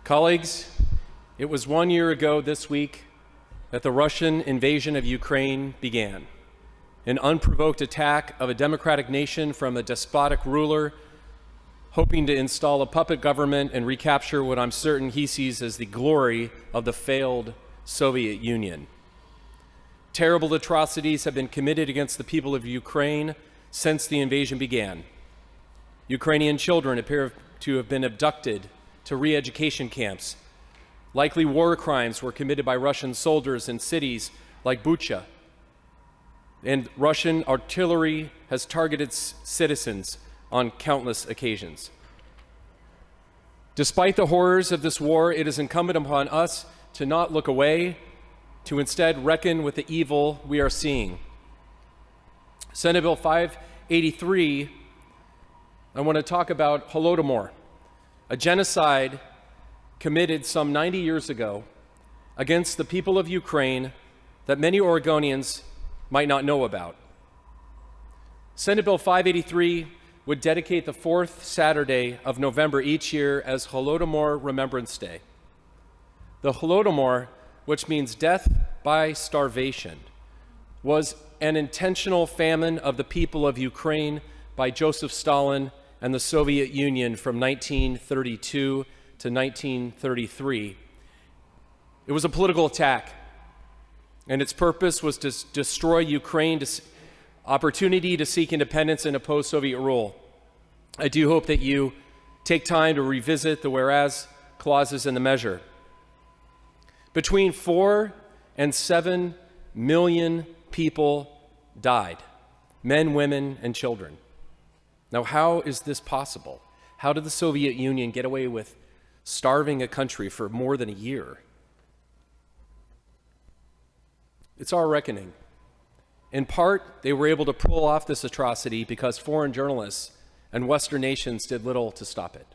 Colleagues, it was 1 year ago this week that the Russian invasion of Ukraine began. An unprovoked attack of a democratic nation from a despotic ruler hoping to install a puppet government and recapture what I'm certain he sees as the glory of the failed Soviet Union. Terrible atrocities have been committed against the people of Ukraine since the invasion began. Ukrainian children appear to have been abducted to re-education camps. Likely war crimes were committed by Russian soldiers in cities like Bucha. And Russian artillery has targeted citizens on countless occasions. Despite the horrors of this war, it is incumbent upon us to not look away, to instead reckon with the evil we are seeing. Senate Bill 583, I want to talk about Holodomor, a genocide committed some 90 years ago against the people of Ukraine that many Oregonians might not know about. Senate Bill 583 would dedicate the fourth Saturday of November each year as Holodomor Remembrance Day. The Holodomor, which means death by starvation, was an intentional famine of the people of Ukraine by Joseph Stalin and the Soviet Union from 1932 to 1933. It was a political attack, and its purpose was to destroy Ukraine's opportunity to seek independence and oppose Soviet rule. I do hope that you take time to revisit the whereas clauses in the measure. Between 4 and 7 million people died, men, women, and children. Now, how is this possible? How did the Soviet Union get away with starving a country for more than a year? It's our reckoning. In part, they were able to pull off this atrocity because foreign journalists and Western nations did little to stop it.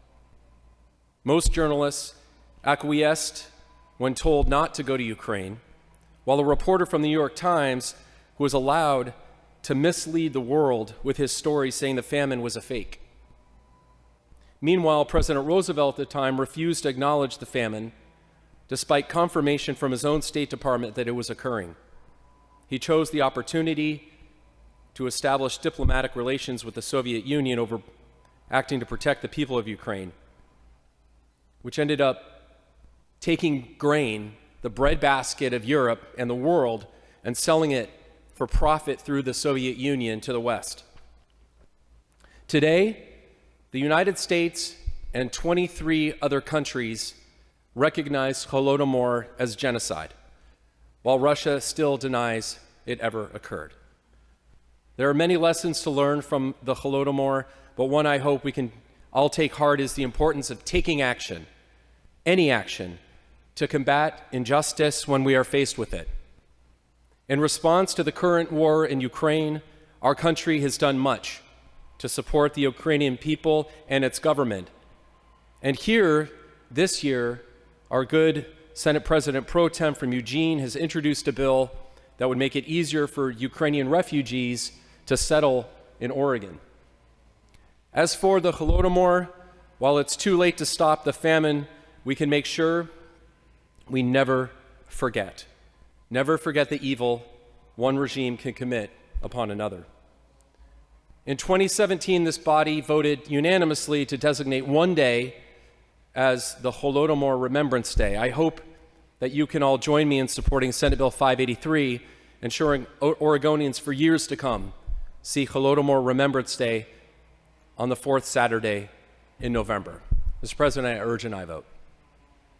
Most journalists acquiesced when told not to go to Ukraine, while a reporter from the New York Times who was allowed to mislead the world with his story saying the famine was a fake. Meanwhile, President Roosevelt at the time refused to acknowledge the famine, despite confirmation from his own State Department that it was occurring. He chose the opportunity to establish diplomatic relations with the Soviet Union over acting to protect the people of Ukraine, which ended up taking grain, the breadbasket of Europe and the world, and selling it for profit through the Soviet Union to the West. Today, the United States and 23 other countries recognize Holodomor as genocide, while Russia still denies it ever occurred. There are many lessons to learn from the Holodomor, but one I hope we can all take heart is the importance of taking action, any action, to combat injustice when we are faced with it. In response to the current war in Ukraine, our country has done much to support the Ukrainian people and its government. And here, this year, our good Senate President Pro Tem from Eugene has introduced a bill that would make it easier for Ukrainian refugees to settle in Oregon. As for the Holodomor, while it's too late to stop the famine, we can make sure we never forget. Never forget the evil one regime can commit upon another. In 2017, this body voted unanimously to designate one day as the Holodomor Remembrance Day. I hope that you can all join me in supporting Senate Bill 583, ensuring Oregonians for years to come see Holodomor Remembrance Day on the fourth Saturday in November. Mr. President, I urge an aye vote.